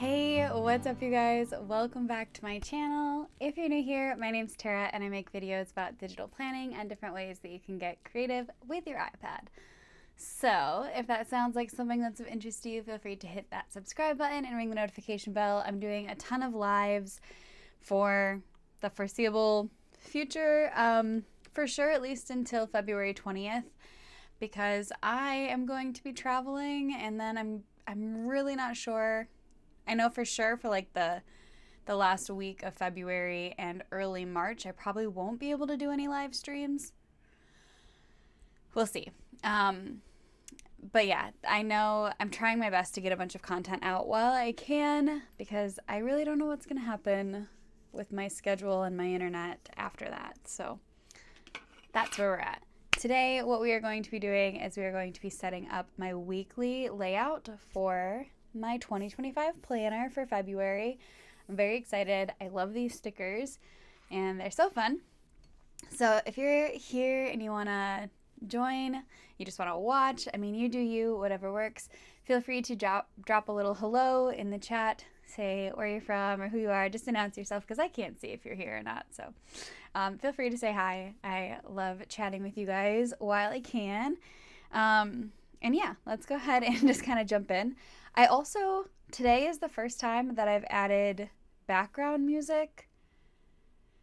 Hey, what's up you guys? Welcome back to my channel. If you're new here, my name's Tara and I make videos about digital planning and different ways that you can get creative with your iPad. So if that sounds like something that's of interest to you, feel free to hit that subscribe button and ring the notification bell. I'm doing a ton of lives for the foreseeable future, for sure at least until February 20th, because I am going to be traveling, and then I'm really not sure. I know for sure for like the last week of February and early March, I probably won't be able to do any live streams. We'll see. But yeah, I know I'm trying my best to get a bunch of content out while I can, because I really don't know what's going to happen with my schedule and my internet after that. So that's where we're at. Today, what we are going to be doing is we are going to be setting up my weekly layout for my 2025 planner for February. I'm very excited. I love these stickers and they're so fun. So if you're here and you want to join, you just want to watch, I mean, you do you, whatever works, feel free to drop a little hello in the chat, say where you're from or who you are, just announce yourself because I can't see if you're here or not. So feel free to say hi. I love chatting with you guys while I can. And yeah, let's go ahead and just kind of jump in. Today is the first time that I've added background music.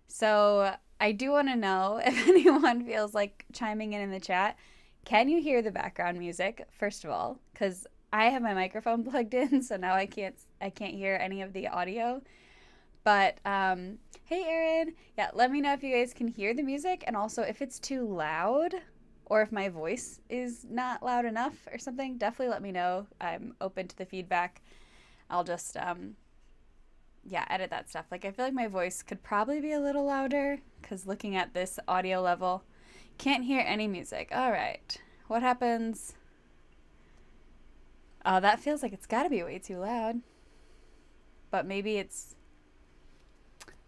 So I do want to know if anyone feels like chiming in the chat. Can you hear the background music, first of all? Because I have my microphone plugged in, so now I can't hear any of the audio. But hey Erin, yeah, let me know if you guys can hear the music, and also if it's too loud or if my voice is not loud enough or something. Definitely let me know. I'm open to the feedback. I'll just edit that stuff. Like, I feel like my voice could probably be a little louder, because looking at this audio level, can't hear any music. All right, what happens? Oh, that feels like it's got to be way too loud. But maybe it's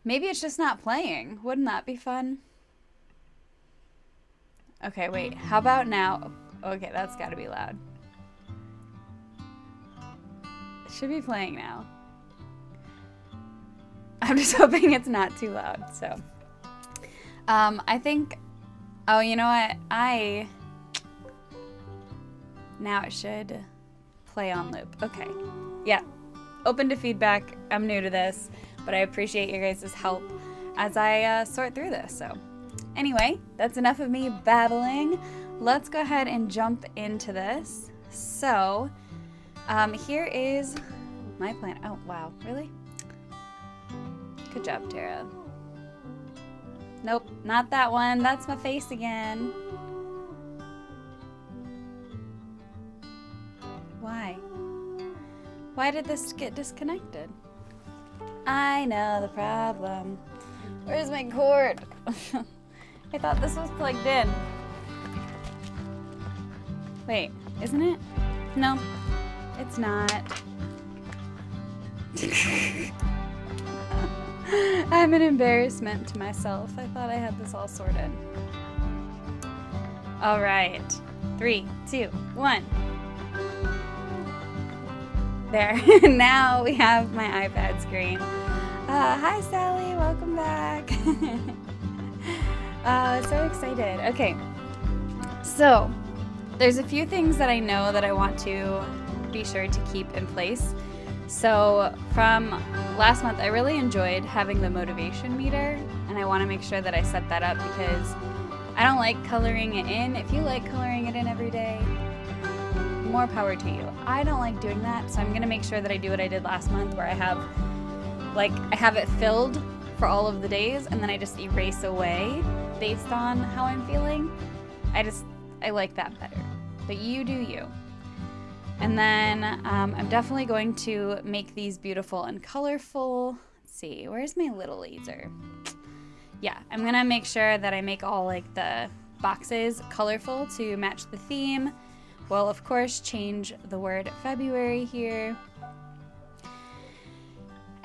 just not playing. Wouldn't that be fun? Okay, wait, how about now? Okay, that's got to be loud. It should be playing now. I'm just hoping it's not too loud. So I think, oh, you know what? Now it should play on loop. Okay, yeah, open to feedback. I'm new to this, but I appreciate your guys' help as I sort through this. So anyway, that's enough of me babbling. Let's go ahead and jump into this. So here is my plan. Oh, wow, really? Good job, Tara. Nope, not that one. That's my face again. Why? Why did this get disconnected? I know the problem. Where's my cord? I thought this was plugged in. Wait, isn't it? No, it's not. I'm an embarrassment to myself. I thought I had this all sorted. All right, 3, 2, 1. There. Now we have my iPad screen. Hi Sally, welcome back. So excited. Okay, so there's a few things that I know that I want to be sure to keep in place. So from last month, I really enjoyed having the motivation meter, and I want to make sure that I set that up because I don't like coloring it in. If you like coloring it in every day, more power to you. I don't like doing that, so I'm going to make sure that I do what I did last month, where I have it filled for all of the days, and then I just erase away based on how I'm feeling. I like that better. But you do you. And then I'm definitely going to make these beautiful and colorful. Let's see, where's my little laser? Yeah, I'm going to make sure that I make all like the boxes colorful to match the theme. We'll of course change the word February here.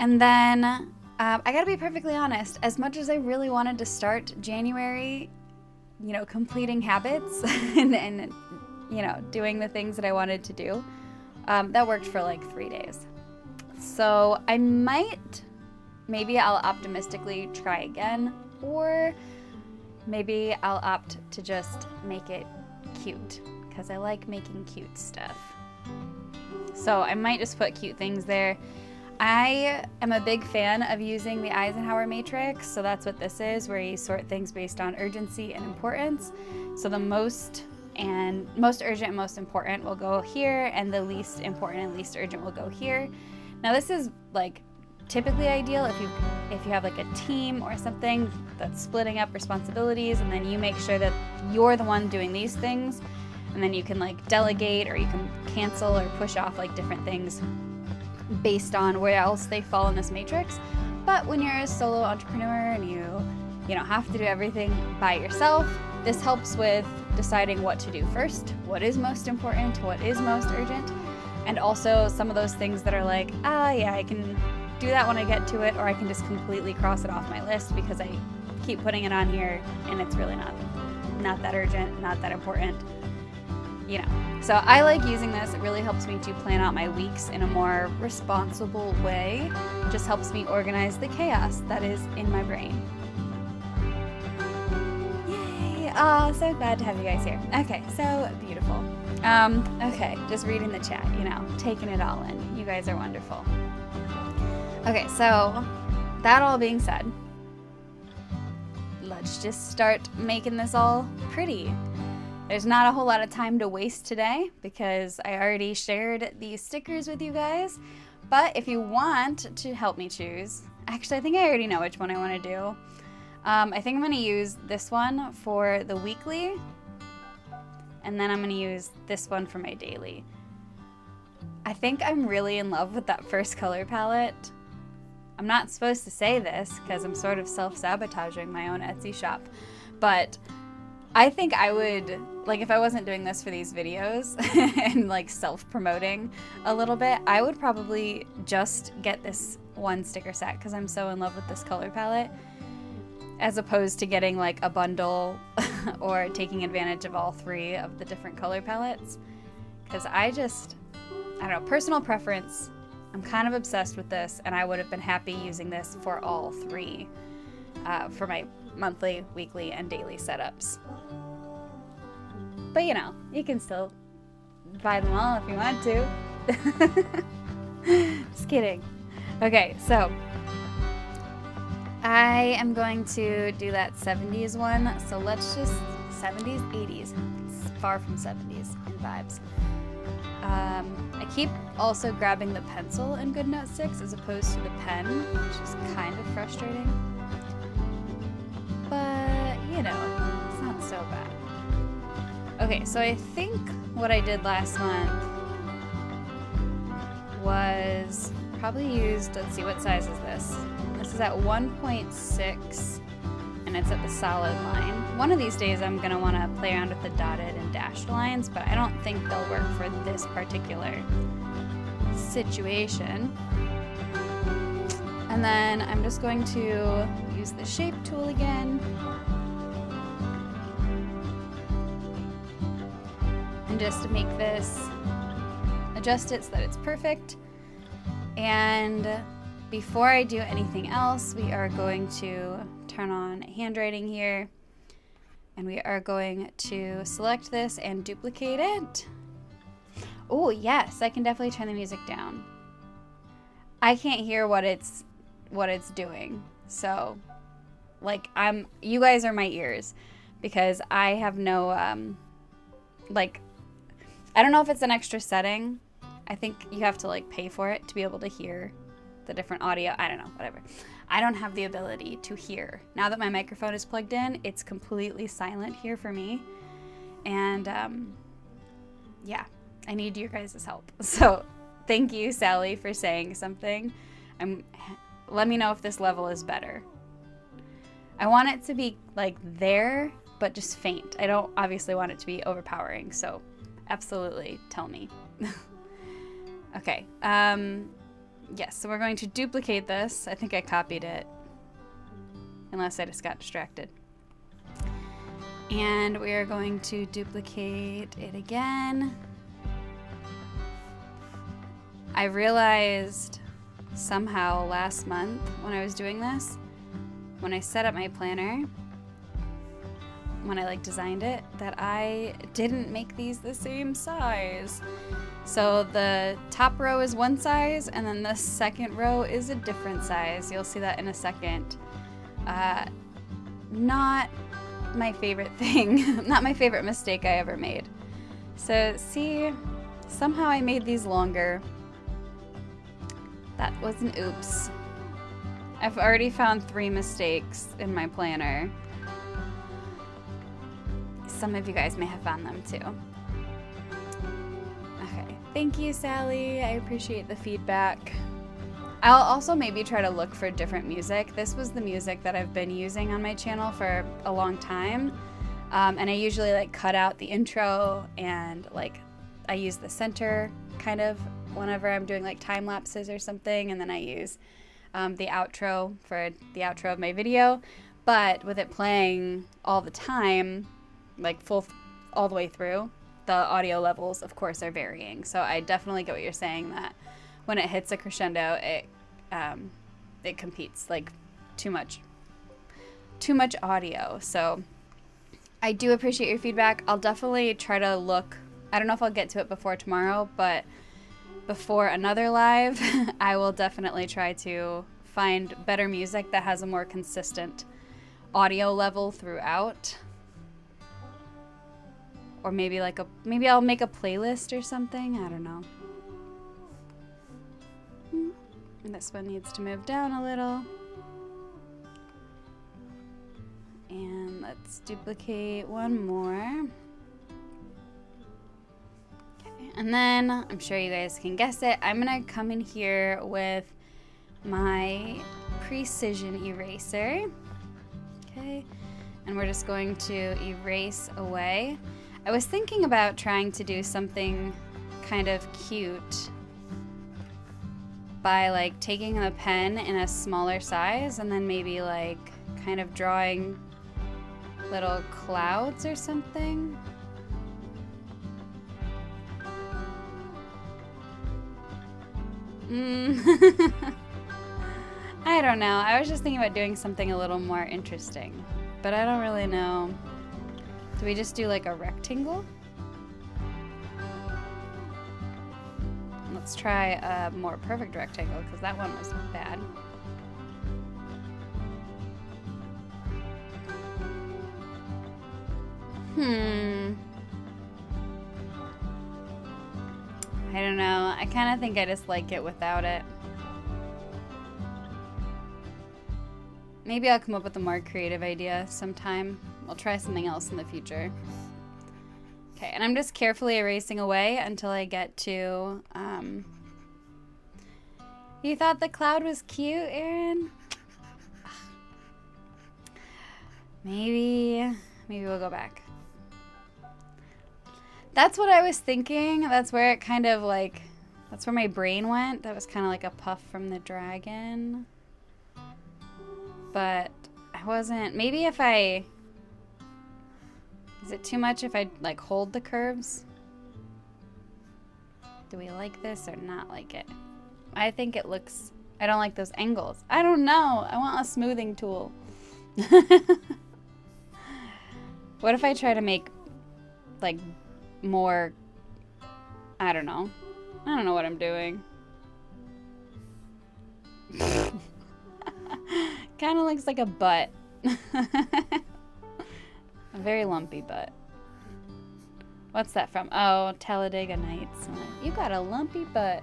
And then I gotta be perfectly honest, as much as I really wanted to start January, you know, completing habits and you know, doing the things that I wanted to do, that worked for like 3 days. So I might, maybe I'll optimistically try again, or maybe I'll opt to just make it cute, because I like making cute stuff. So I might just put cute things there. I am a big fan of using the Eisenhower matrix, so that's what this is, where you sort things based on urgency and importance. So the most urgent and most important will go here, and the least important and least urgent will go here. Now this is like typically ideal if you have like a team or something that's splitting up responsibilities, and then you make sure that you're the one doing these things, and then you can like delegate, or you can cancel or push off like different things based on where else they fall in this matrix. But when you're a solo entrepreneur and you don't have to do everything by yourself, this helps with deciding what to do first, what is most important, what is most urgent, and also some of those things that are like, yeah, I can do that when I get to it, or I can just completely cross it off my list because I keep putting it on here and it's really not that urgent, not that important. So I like using this. It really helps me to plan out my weeks in a more responsible way. It just helps me organize the chaos that is in my brain. Yay! Oh, so glad to have you guys here. Okay, so beautiful. Okay, just reading the chat, taking it all in. You guys are wonderful. Okay, so that all being said, let's just start making this all pretty. There's not a whole lot of time to waste today because I already shared these stickers with you guys. But if you want to help me choose, actually I think I already know which one I want to do. I think I'm going to use this one for the weekly, and then I'm going to use this one for my daily. I think I'm really in love with that first color palette. I'm not supposed to say this because I'm sort of self-sabotaging my own Etsy shop, but I think I would, like, if I wasn't doing this for these videos and like self-promoting a little bit, I would probably just get this one sticker set because I'm so in love with this color palette, as opposed to getting like a bundle or taking advantage of all three of the different color palettes. Because I don't know, personal preference, I'm kind of obsessed with this, and I would have been happy using this for all three for my monthly, weekly, and daily setups. But you can still buy them all if you want to. Just kidding. Okay, so I am going to do that 70s one. So let's just 70s, 80s. It's far from 70s in vibes. I keep also grabbing the pencil in Goodnotes 6 as opposed to the pen, which is kind of frustrating. But, it's not so bad. Okay, so I think what I did last month was probably used, let's see, what size is this? This is at 1.6, and it's at the solid line. One of these days I'm going to want to play around with the dotted and dashed lines, but I don't think they'll work for this particular situation. And then I'm just going to use the shape tool again. And just make this, adjust it so that it's perfect. And before I do anything else, we are going to turn on handwriting here. And we are going to select this and duplicate it. Oh yes, I can definitely turn the music down. I can't hear what it's doing. So like you guys are my ears, because I have no I don't know if it's an extra setting. I think you have to like pay for it to be able to hear the different audio. I don't know, whatever. I don't have the ability to hear. Now that my microphone is plugged in, it's completely silent here for me. And yeah, I need your guys' help. So thank you, Sally, for saying something. Let me know if this level is better. I want it to be like there, but just faint. I don't obviously want it to be overpowering, so absolutely tell me. Okay, yes, so we're going to duplicate this. I think I copied it, unless I just got distracted. And we are going to duplicate it again. I realized somehow last month when I was doing this, when I set up my planner, when I like designed it, that I didn't make these the same size. So the top row is one size and then the second row is a different size. You'll see that in a second. Not my favorite thing, not my favorite mistake I ever made. So see, somehow I made these longer. That was an oops. I've already found 3 mistakes in my planner. Some of you guys may have found them too. Okay, thank you, Sally. I appreciate the feedback. I'll also maybe try to look for different music. This was the music that I've been using on my channel for a long time. And I usually like cut out the intro and like I use the center kind of whenever I'm doing like time lapses or something. And then I use the outro for the outro of my video. But with it playing all the time, like all the way through, the audio levels of course are varying. So I definitely get what you're saying, that when it hits a crescendo, it competes, like too much audio. So I do appreciate your feedback. I'll definitely try to look. I don't know if I'll get to it before tomorrow, but before another live, I will definitely try to find better music that has a more consistent audio level throughout. Or maybe I'll make a playlist or something. I don't know. And this one needs to move down a little. And let's duplicate one more. Okay. And then, I'm sure you guys can guess it, I'm gonna come in here with my precision eraser. Okay. And we're just going to erase away. I was thinking about trying to do something kind of cute by like taking the pen in a smaller size and then maybe like kind of drawing little clouds or something. I don't know. I was just thinking about doing something a little more interesting, but I don't really know. Do we just do like a rectangle? Let's try a more perfect rectangle because that one was bad. I don't know. I kind of think I just like it without it. Maybe I'll come up with a more creative idea sometime. I'll try something else in the future. Okay, and I'm just carefully erasing away until I get to, You thought the cloud was cute, Erin? Maybe we'll go back. That's what I was thinking. That's where it kind of like, that's where my brain went. That was kind of like a puff from the dragon. But I wasn't, maybe if I, is it too much if I like hold the curves? Do we like this or not like it? I think it looks, I don't like those angles. I don't know. I want a smoothing tool. What if I try to make like more, I don't know. I don't know what I'm doing. Kind of looks like a butt. A very lumpy butt. What's that from? Oh, Talladega Nights. You got a lumpy butt.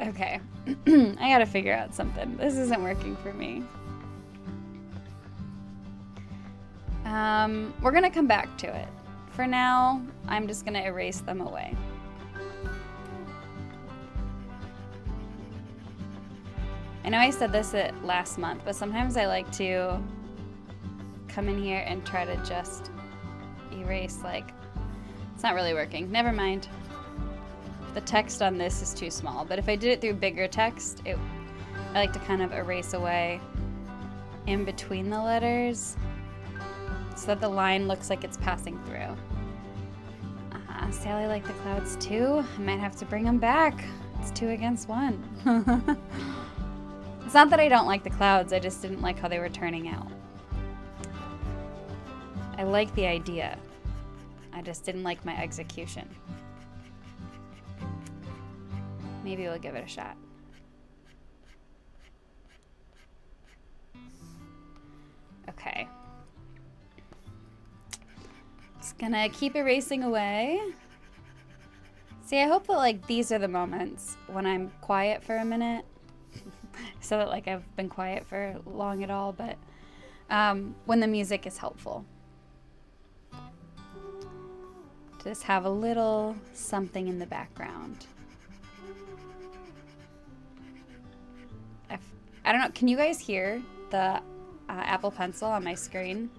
Okay. I gotta figure out something. This isn't working for me. We're gonna come back to it. For now, I'm just gonna erase them away. I know I said this last month, but sometimes I like to come in here and try to just erase, like, it's not really working. Never mind. The text on this is too small, but if I did it through bigger text, I like to kind of erase away in between the letters so that the line looks like it's passing through. Sally liked the clouds too. I might have to bring them back. It's 2 against 1. It's not that I don't like the clouds, I just didn't like how they were turning out. I like the idea. I just didn't like my execution. Maybe we'll give it a shot. Okay. Just gonna keep erasing away. See, I hope that like these are the moments when I'm quiet for a minute. So that like I've been quiet for long at all, but when the music is helpful. Just have a little something in the background. I don't know, can you guys hear the Apple Pencil on my screen?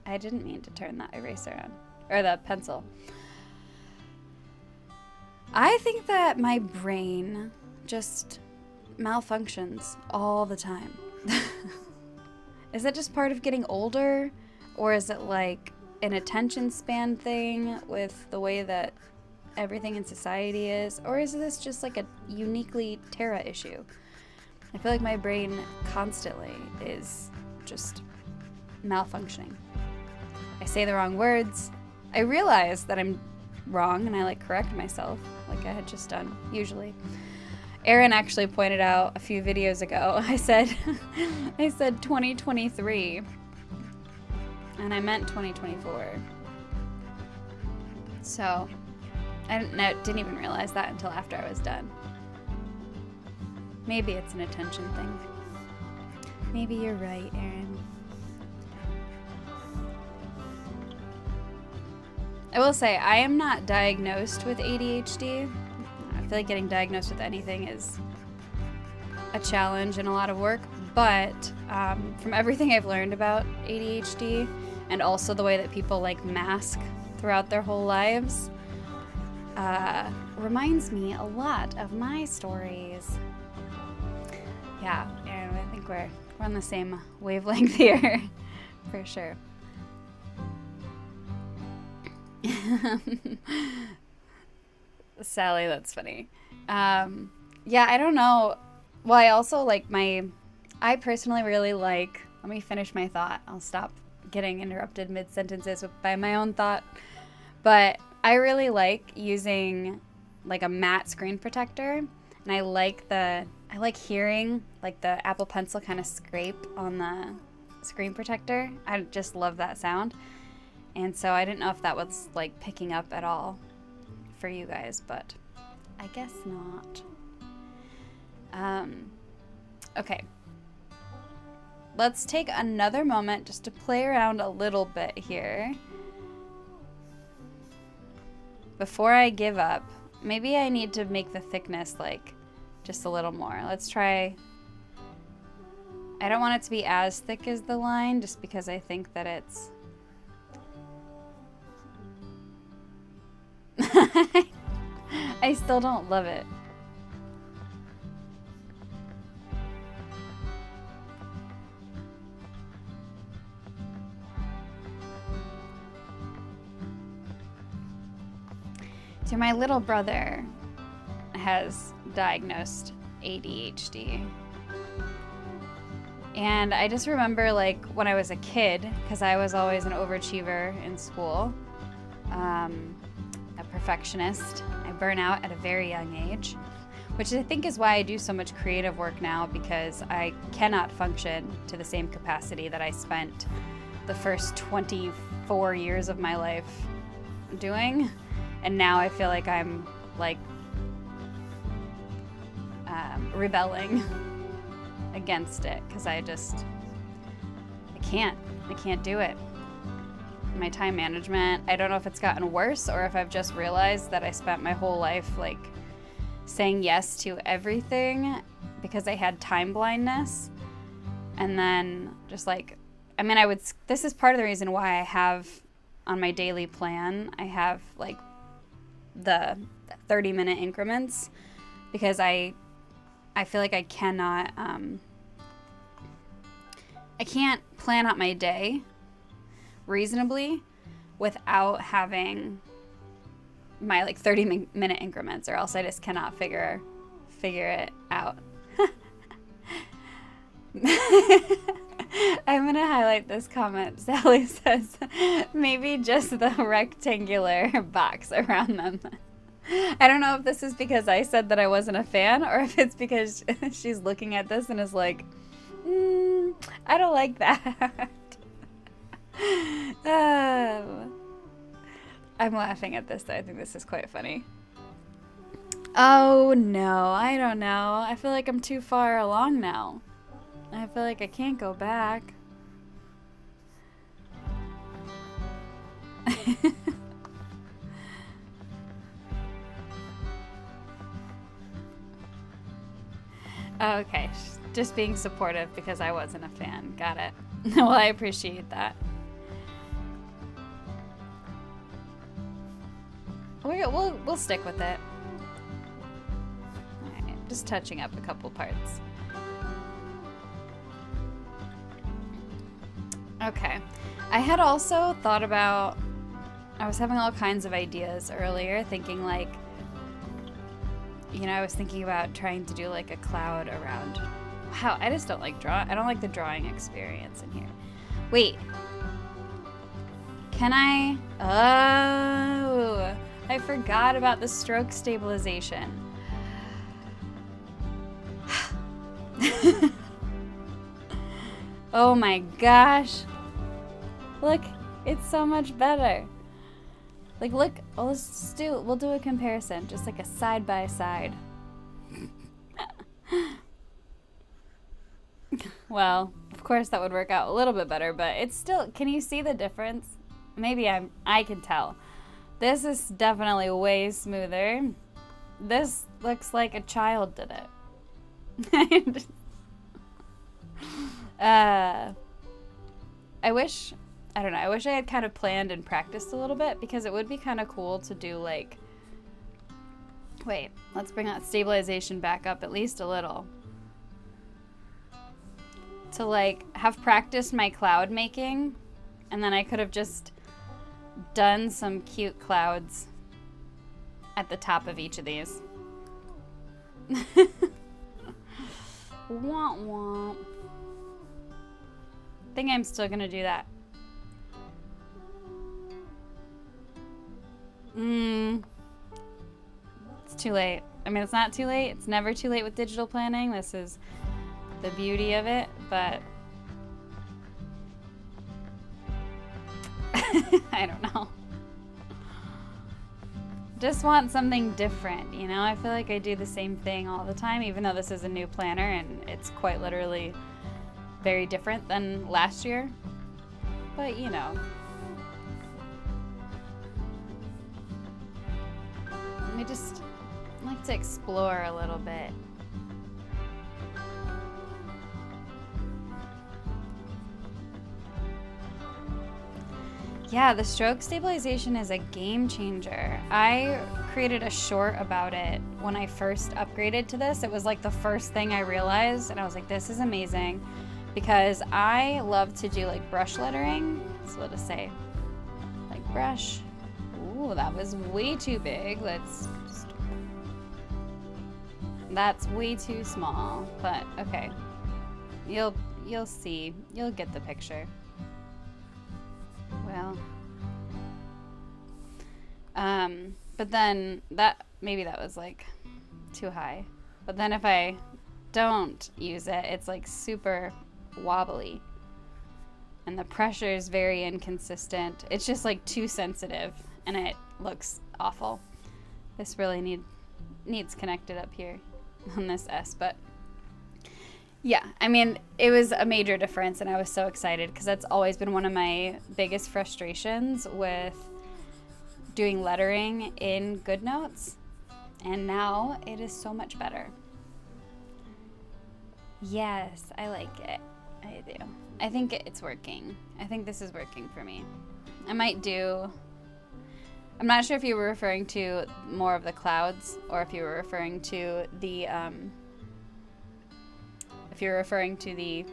I didn't mean to turn that eraser on, or the pencil. I think that my brain just malfunctions all the time. Is that just part of getting older? Or is it like an attention span thing with the way that everything in society is? Or is this just like a uniquely Tara issue? I feel like my brain constantly is just malfunctioning. I say the wrong words. I realize that I'm wrong and I like correct myself like I had just done usually. Erin actually pointed out a few videos ago, I said 2023 and I meant 2024. So I didn't even realize that until after I was done. Maybe it's an attention thing. Maybe you're right, Erin. I will say, I am not diagnosed with ADHD. I feel like getting diagnosed with anything is a challenge and a lot of work, but from everything I've learned about ADHD and also the way that people like mask throughout their whole lives, reminds me a lot of my stories. Yeah, Erin, I think we're on the same wavelength here, for sure. Sally, that's funny. Yeah, I don't know. Well, I also like I personally really like, let me finish my thought. I'll stop getting interrupted mid-sentences by my own thought. But I really like using like a matte screen protector. And I like hearing like the Apple Pencil kind of scrape on the screen protector. I just love that sound. And so I didn't know if that was like picking up at all for you guys, but I guess not. Okay. Let's take another moment just to play around a little bit here. Before I give up, maybe I need to make the thickness like just a little more. Let's try. I don't want it to be as thick as the line just because I think that it's I still don't love it. So my little brother has diagnosed ADHD. And I just remember like when I was a kid, because I was always an overachiever in school, a perfectionist. I burn out at a very young age, which I think is why I do so much creative work now, because I cannot function to the same capacity that I spent the first 24 years of my life doing. And now I feel like I'm like rebelling against it because I can't do it. My time management, I don't know if it's gotten worse or if I've just realized that I spent my whole life like saying yes to everything because I had time blindness. And then just like, I mean, this is part of the reason why I have on my daily plan, I have like the 30-minute increments, because I feel like I cannot, I can't plan out my day reasonably without having my like 30-minute increments, or else I just cannot figure it out. I'm gonna highlight this comment. Sally says, maybe just the rectangular box around them. I don't know if this is because I said that I wasn't a fan, or if it's because she's looking at this and is like, I don't like that. I'm laughing at this though. I think this is quite funny. Oh no, I don't know. I feel like I'm too far along now. I feel like I can't go back. Okay, just being supportive because I wasn't a fan. Got it. Well, I appreciate that. We'll stick with it. All right, just touching up a couple parts. Okay, I had also thought about, I was having all kinds of ideas earlier, thinking like, you know, I was thinking about trying to do like a cloud around. Wow, I just don't like I don't like the drawing experience in here. Wait. Can I? Oh, I forgot about the stroke stabilization. Oh my gosh. Look, it's so much better. Like, look, we'll do a comparison, just like a side by side. Well, of course that would work out a little bit better, but it's still, can you see the difference? Maybe I can tell. This is definitely way smoother. This looks like a child did it. I wish I had kind of planned and practiced a little bit, because it would be kind of cool to do like, wait, let's bring that stabilization back up at least a little. To like have practiced my cloud making, and then I could have just done some cute clouds at the top of each of these. Womp womp. I think I'm still gonna do that. It's too late. I mean, it's not too late. It's never too late with digital planning. This is the beauty of it, but I don't know. Just want something different, you know? I feel like I do the same thing all the time, even though this is a new planner and it's quite literally very different than last year. But, you know. I just like to explore a little bit. Yeah, the stroke stabilization is a game changer. I created a short about it when I first upgraded to this. It was like the first thing I realized, and I was like, this is amazing, because I love to do like brush lettering. So let us say like brush. Ooh, that was way too big. That's way too small, but okay. You'll see. You'll get the picture. Well, but then maybe that was like too high. But then if I don't use it, it's like super wobbly. And the pressure is very inconsistent. It's just like too sensitive, and it looks awful. This really needs connected up here on this S, but yeah, I mean, it was a major difference, and I was so excited because that's always been one of my biggest frustrations with doing lettering in Goodnotes, and now it is so much better. Yes, I like it. I do. I think it's working. I think this is working for me. I might do... I'm not sure if you were referring to more of the clouds, or if you were referring to the... if you're referring to the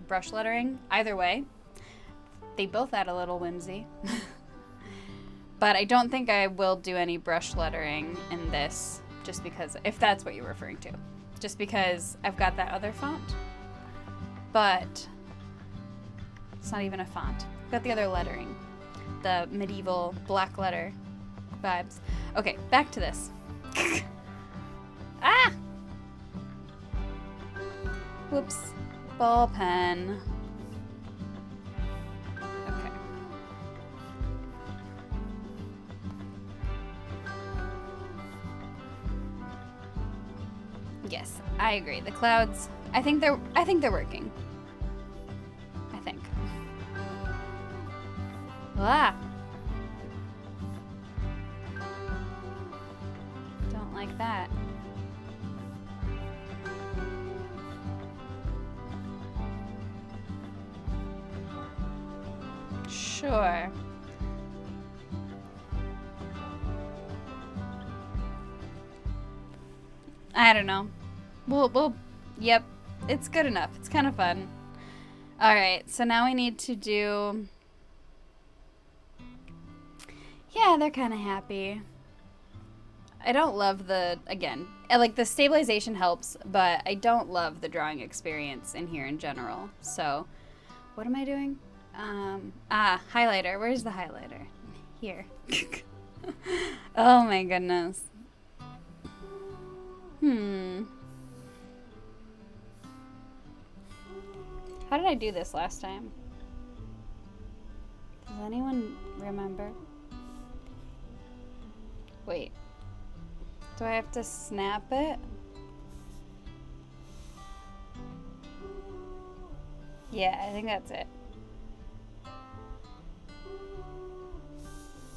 brush lettering. Either way, they both add a little whimsy. But I don't think I will do any brush lettering in this, just because, if that's what you're referring to. Just because I've got that other font. But it's not even a font. I've got the other lettering. The medieval black letter vibes. Okay, back to this. Ah! Whoops. Ball pen. Okay. Yes, I agree. The clouds, I think they're working. I think. Ah! Don't like that. Sure. I don't know. Yep, it's good enough. It's kind of fun. All right, so now we need to do, yeah, they're kind of happy. I don't love the, again, like the stabilization helps, but I don't love the drawing experience in here in general. So what am I doing? Highlighter. Where's the highlighter? Here. Oh my goodness. How did I do this last time? Does anyone remember? Wait. Do I have to snap it? Yeah, I think that's it.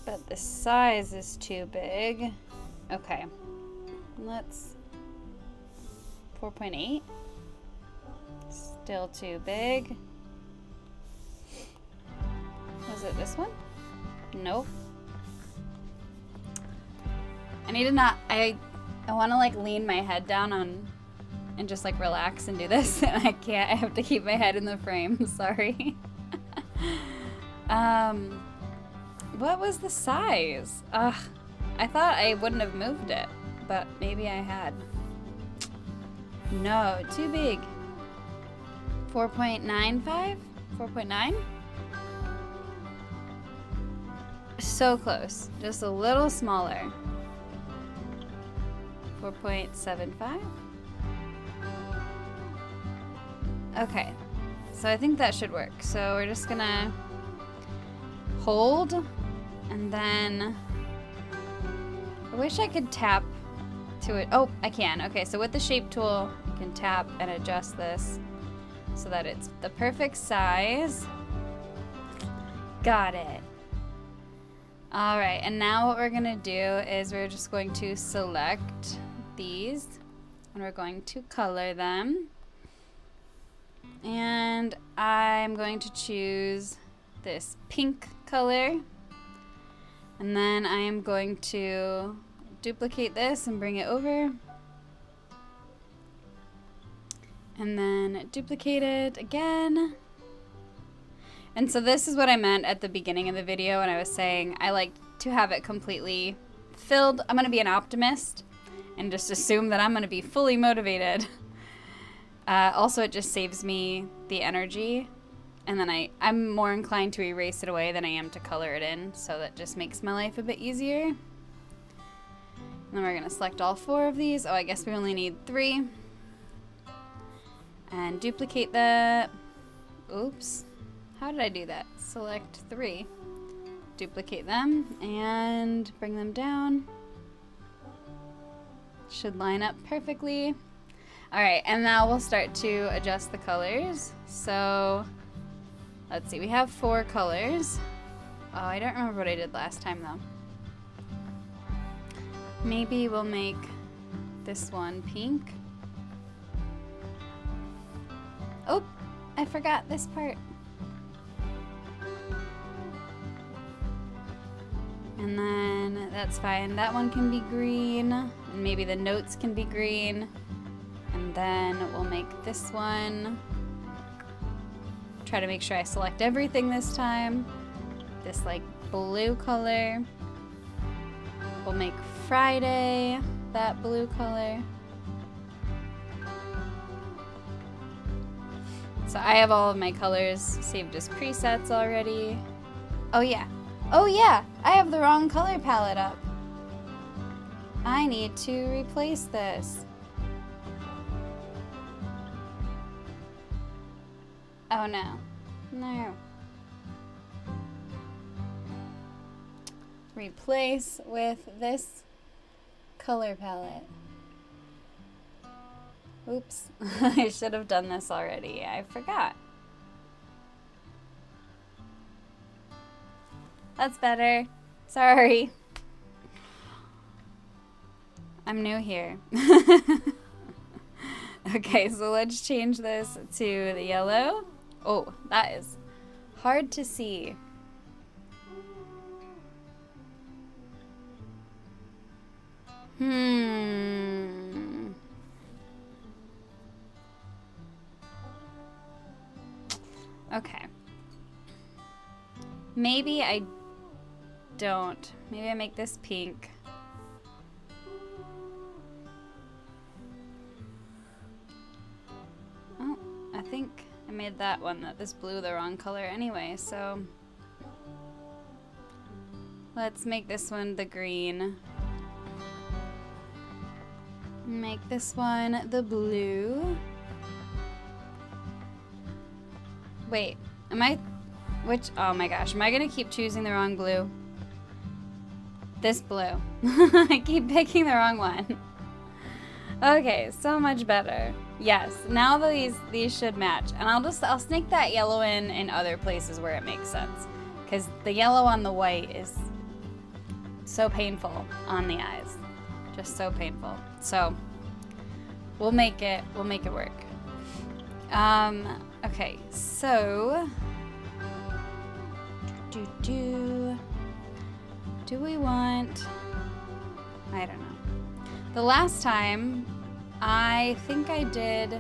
But the size is too big. Okay. Let's 4.8. Still too big. Was it this one? Nope. I need to not, I want to like lean my head down on and just like relax and do this, and I can't. I have to keep my head in the frame. Sorry. What was the size? I thought I wouldn't have moved it, but maybe I had. No, too big. 4.95? 4.9? So close. Just a little smaller. 4.75? Okay. So I think that should work. So we're just gonna hold, and then I wish I could tap to it. Oh, I can. Okay, so with the shape tool, you can tap and adjust this so that it's the perfect size. Got it. All right, and now what we're gonna do is we're just going to select these and we're going to color them. And I'm going to choose this pink color. And then I am going to duplicate this and bring it over. And then duplicate it again. And so this is what I meant at the beginning of the video when I was saying I like to have it completely filled. I'm going to be an optimist and just assume that I'm going to be fully motivated. Also, it just saves me the energy. And then I'm more inclined to erase it away than I am to color it in. So that just makes my life a bit easier. And then we're going to select all 4 of these. Oh, I guess we only need 3. And duplicate that. Oops. How did I do that? Select 3. Duplicate them and bring them down. Should line up perfectly. Alright, and now we'll start to adjust the colors. So, let's see, we have 4 colors. Oh, I don't remember what I did last time though. Maybe we'll make this one pink. Oh, I forgot this part. And then that's fine. That one can be green, and maybe the notes can be green. And then we'll make this one. Try to make sure I select everything this time. This like blue color. We'll make Friday that blue color. So I have all of my colors saved as presets already. Oh yeah. Oh yeah, I have the wrong color palette up. I need to replace this. Oh no. No. Replace with this color palette. Oops, I should have done this already. I forgot. That's better. Sorry. I'm new here. Okay, so let's change this to the yellow. Oh, that is hard to see. Okay. Maybe I don't. Maybe I make this pink. Oh, I think I made that this blue the wrong color anyway, so let's make this one the green. Make this one the blue. Wait, oh my gosh, am I gonna keep choosing the wrong blue? This blue. I keep picking the wrong one. Okay, so much better. Yes, now these should match. And I'll snake that yellow in other places where it makes sense. Because the yellow on the white is so painful on the eyes. Just so painful. So we'll make it work. Okay, so do we want, I don't know. The last time I think I did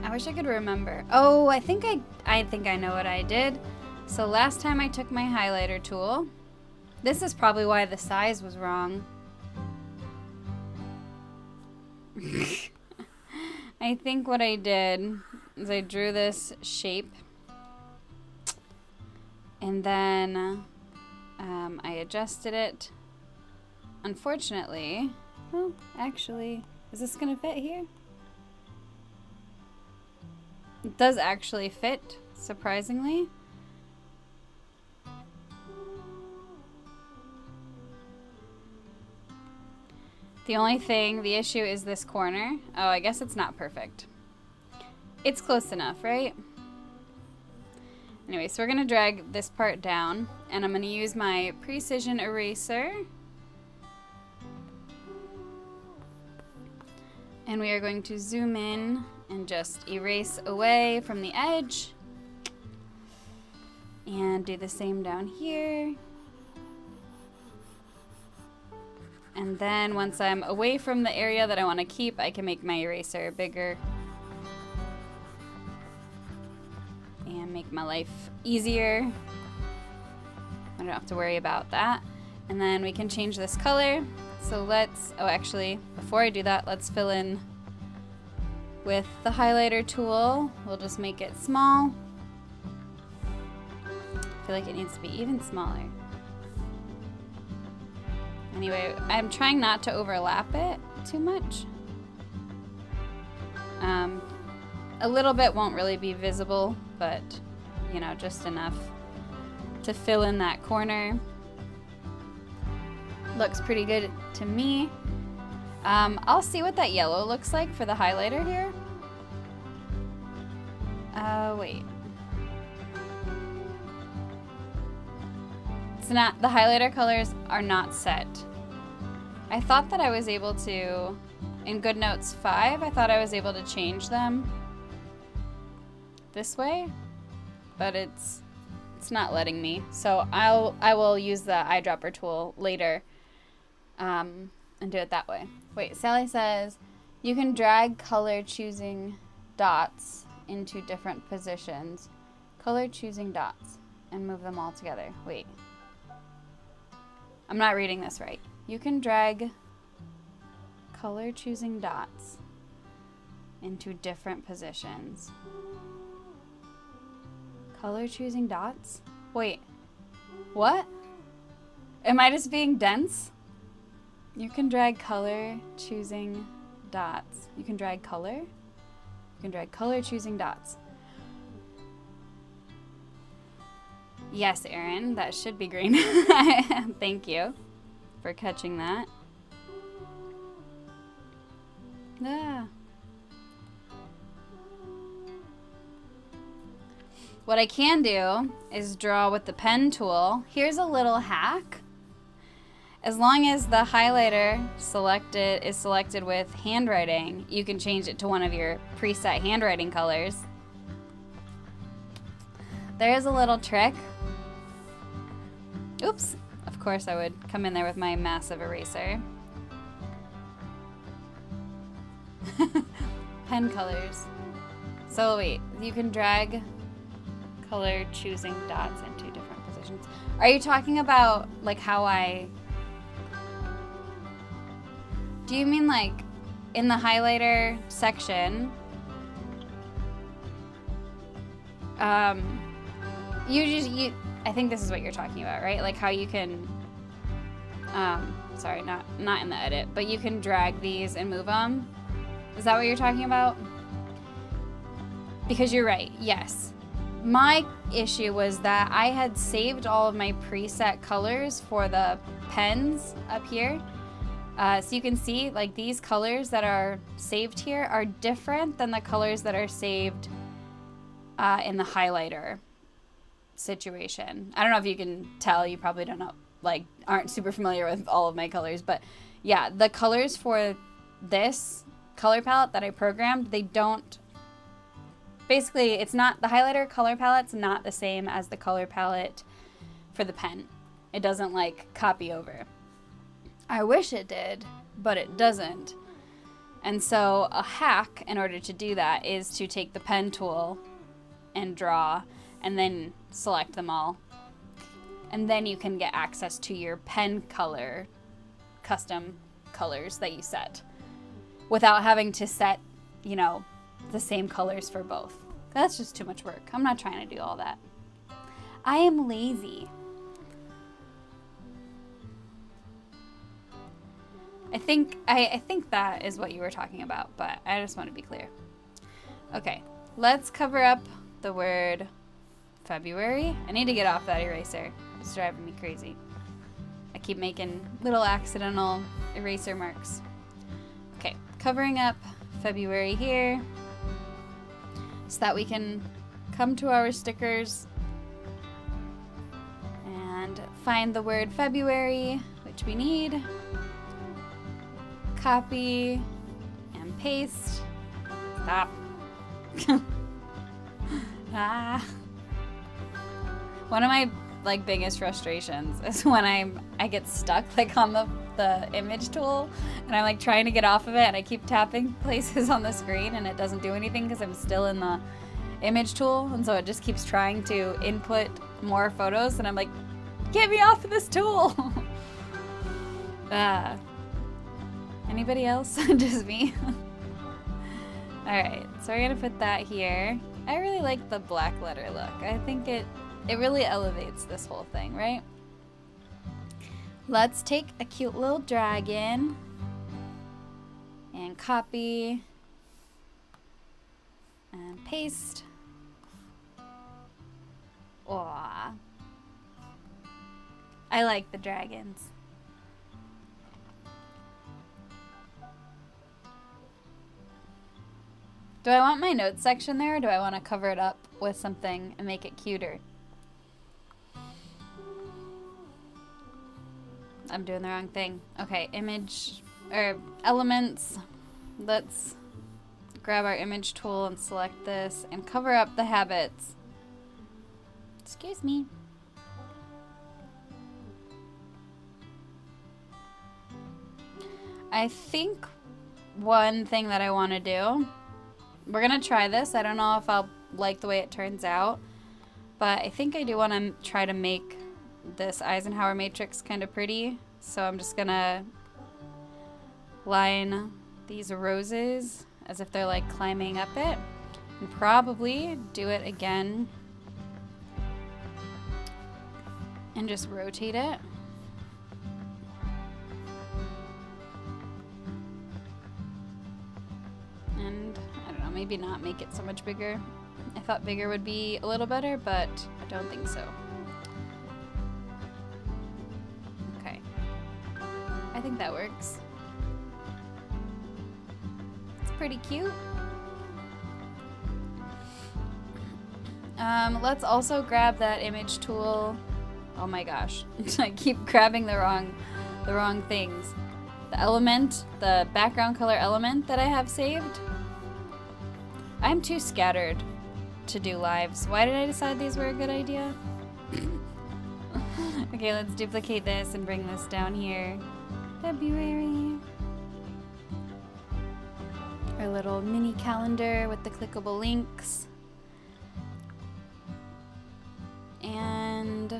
I wish I could remember. Oh, I think I know what I did. So last time I took my highlighter tool. This is probably why the size was wrong. I think what I did is I drew this shape. And then I adjusted it. Unfortunately, well, actually, is this gonna fit here? It does actually fit, surprisingly. The issue is this corner. Oh, I guess it's not perfect. It's close enough, right? Anyway, so we're gonna drag this part down, and I'm gonna use my precision eraser. And we are going to zoom in and just erase away from the edge. And do the same down here. And then once I'm away from the area that I want to keep, I can make my eraser bigger. And make my life easier. I don't have to worry about that. And then we can change this color. So let's, oh actually, before I do that, let's fill in with the highlighter tool. We'll just make it small. I feel like it needs to be even smaller. Anyway, I'm trying not to overlap it too much. A little bit won't really be visible, but you know, just enough to fill in that corner. Looks pretty good to me. I'll see what that yellow looks like for the highlighter here. Wait. It's not, the highlighter colors are not set. I thought that I was able to, in Goodnotes 5, I thought I was able to change them this way, but it's not letting me. So I will use the eyedropper tool later and do it that way. Wait, Sally says you can drag color choosing dots into different positions. Color choosing dots. and move them all together. Wait. I'm not reading this right. You can drag color choosing dots into different positions. Color choosing dots? Wait. What? Am I just being dense? You can drag color choosing dots. You can drag color? You can drag color choosing dots. Yes, Erin, that should be green. Thank you for catching that. Ah. What I can do is draw with the pen tool. Here's a little hack. As long as the highlighter is selected with handwriting, you can change it to one of your preset handwriting colors. There's a little trick. Oops. Of course I would come in there with my massive eraser. Pen colors. So wait, you can drag color choosing dots into different positions. Are you talking about like how do you mean like in the highlighter section, I think this is what you're talking about, right? Like how you can, sorry, not in the edit, but you can drag these and move them. Is that what you're talking about? Because you're right, yes. My issue was that I had saved all of my preset colors for the pens up here. So you can see like these colors that are saved here are different than the colors that are saved in the highlighter situation. I don't know if you can tell, you probably don't know, like aren't super familiar with all of my colors, but yeah, the colors for this color palette that I programmed, they don't, basically it's not, the highlighter color palette's not the same as the color palette for the pen. It doesn't like copy over. I wish it did, but it doesn't. And so a hack in order to do that is to take the pen tool and draw and then select them all. And then you can get access to your pen color, custom colors that you set without having to set, you know, the same colors for both. That's just too much work. I'm not trying to do all that. I am lazy. I think that is what you were talking about, but I just want to be clear. Okay, let's cover up the word February. I need to get off that eraser. It's driving me crazy. I keep making little accidental eraser marks. Okay, covering up February here so that we can come to our stickers and find the word February, which we need. Copy and paste. Stop. One of my like biggest frustrations is when I get stuck like on the image tool and I'm like trying to get off of it and I keep tapping places on the screen and it doesn't do anything because I'm still in the image tool, and so it just keeps trying to input more photos and I'm like, get me off of this tool. Anybody else? Just me? Alright, so we're gonna put that here. I really like the black letter look. I think it really elevates this whole thing, right? Let's take a cute little dragon and copy and paste. Aww. I like the dragons. Do I want my notes section there, or do I want to cover it up with something and make it cuter? I'm doing the wrong thing. Okay, image, or elements. Let's grab our image tool and select this and cover up the habits. Excuse me. I think one thing that I want to do, we're gonna try this. I don't know if I'll like the way it turns out, But I think I do want to try to make this Eisenhower matrix kind of pretty. So I'm just gonna line these roses as if they're like climbing up it, and probably do it again and just rotate it. And I don't know, maybe not make it so much bigger. I thought bigger would be a little better, but I don't think so. Okay. I think that works. It's pretty cute. Let's also grab that image tool. Oh my gosh. I keep grabbing the wrong things. The element, the background color element that I have saved. I'm too scattered to do lives. Why did I decide these were a good idea? Okay, let's duplicate this and bring this down here. February. Our little mini calendar with the clickable links. And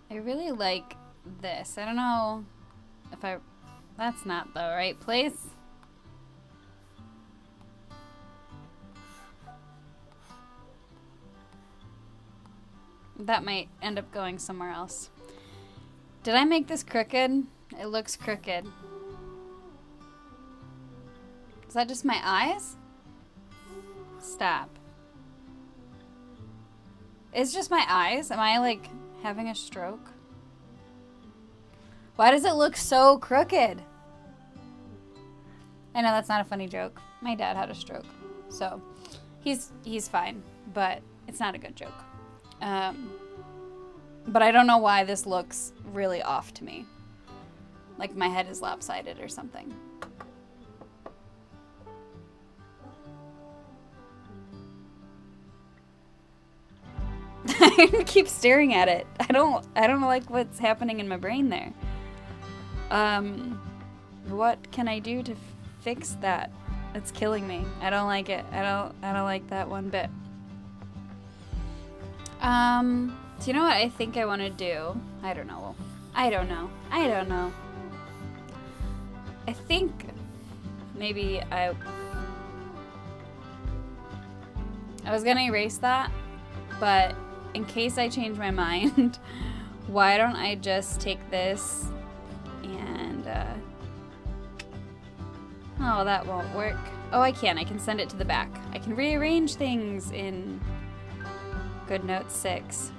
I really like this. I don't know if that's not the right place. That might end up going somewhere else. Did I make this crooked? It looks crooked. Is that just my eyes? Stop. It's just my eyes? Am I like having a stroke? Why does it look so crooked? I know that's not a funny joke. My dad had a stroke. So he's fine, but it's not a good joke. But I don't know why this looks really off to me. Like my head is lopsided or something. I keep staring at it. I don't like what's happening in my brain there. What can I do to fix that? It's killing me. I don't like it. I don't like that one bit. Do you know what I think I want to do? I don't know. I think maybe I was gonna erase that, but in case I change my mind, why don't I just take this and, oh, that won't work. Oh, I can send it to the back. I can rearrange things in Goodnotes 6.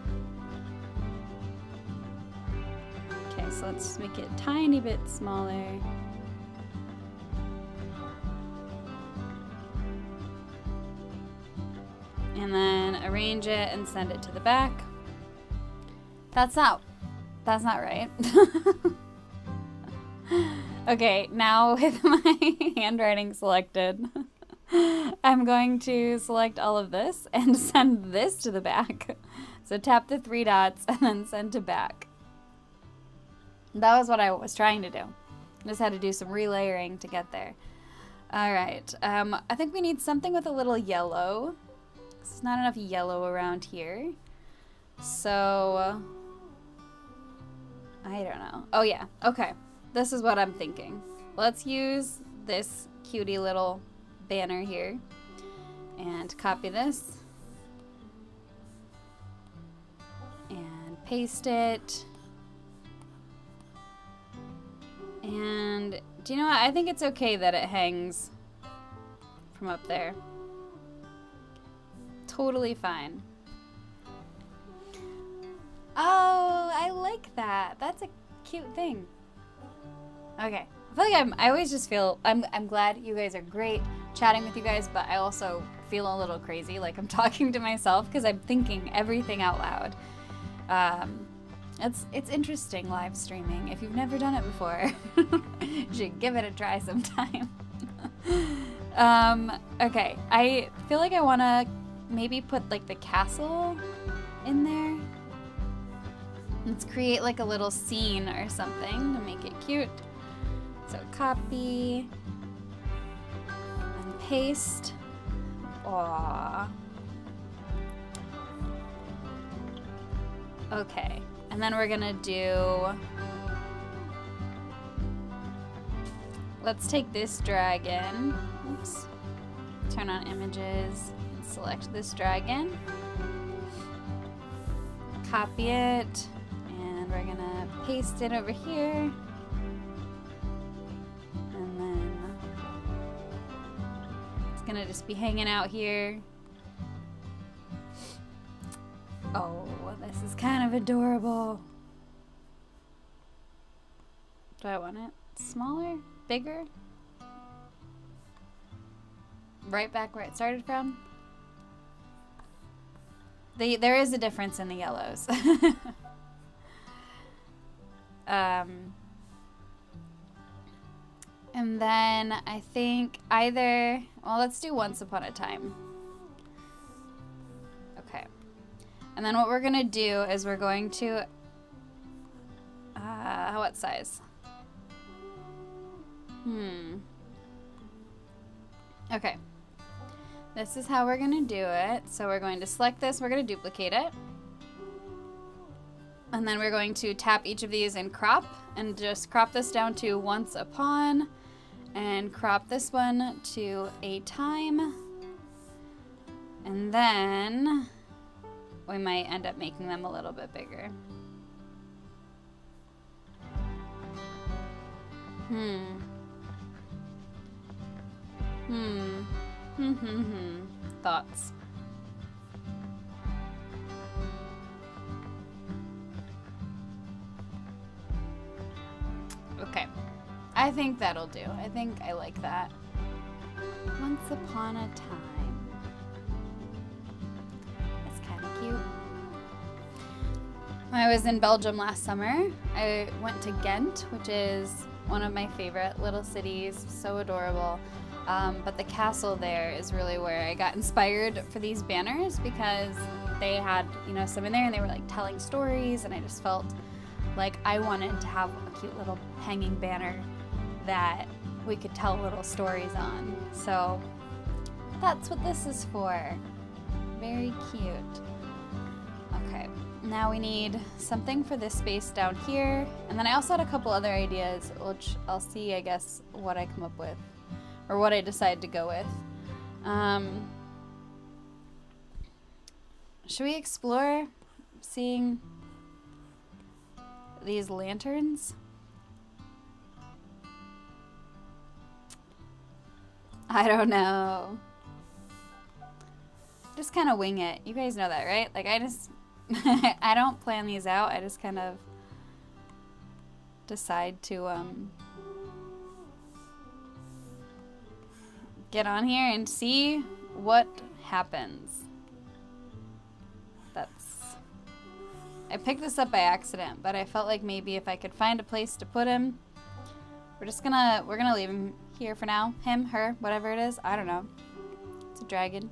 Okay, so let's make it a tiny bit smaller. And then arrange it and send it to the back. That's not right. Okay, now with my handwriting selected, I'm going to select all of this and send this to the back. So tap the 3 dots and then send to back. That was what I was trying to do. I just had to do some relayering to get there. All right, I think we need something with a little yellow. There's not enough yellow around here. So, I don't know. Oh yeah, okay. This is what I'm thinking. Let's use this cutie little banner here and copy this and paste it. And do you know what? I think it's okay that it hangs from up there. Totally fine. Oh, I like that. That's a cute thing. Okay. I feel like I always just feel, I'm glad you guys are great chatting with you guys, but I also feel a little crazy, like I'm talking to myself because I'm thinking everything out loud. It's interesting live streaming. If you've never done it before, you should give it a try sometime. Okay, I feel like I want to maybe put like the castle in there. Let's create like a little scene or something to make it cute. So copy, paste. Aww. Okay, and then we're gonna do, let's take this dragon, oops, turn on images, and select this dragon, copy it, and we're gonna paste it over here, and then it's gonna just be hanging out here. Oh, this is kind of adorable. Do I want it smaller? Bigger? Right back where it started from? There is a difference in the yellows. And then I think either, well, let's do Once Upon a Time. Okay. And then what we're gonna do is we're going to, what size? Okay. This is how we're gonna do it. So we're going to select this, we're gonna duplicate it. And then we're going to tap each of these and crop, and just crop this down to Once Upon, and crop this one to A Time. And then we might end up making them a little bit bigger. Thoughts? Okay. I think that'll do. I think I like that. Once Upon a Time. That's kind of cute. When I was in Belgium last summer, I went to Ghent, which is one of my favorite little cities. So adorable. But the castle there is really where I got inspired for these banners, because they had, you know, some in there and they were like telling stories, and I just felt like I wanted to have a cute little hanging banner that we could tell little stories on. So that's what this is for. Very cute. Okay, now we need something for this space down here. And then I also had a couple other ideas, which I'll see, I guess, what I come up with, or what I decide to go with. Should we explore seeing these lanterns? I don't know. Just kind of wing it. You guys know that, right? Like, I just I don't plan these out. I just kind of decide to get on here and see what happens. I picked this up by accident, but I felt like maybe if I could find a place to put him, we're gonna leave him here for now. Him, her, whatever it is. I don't know. It's a dragon.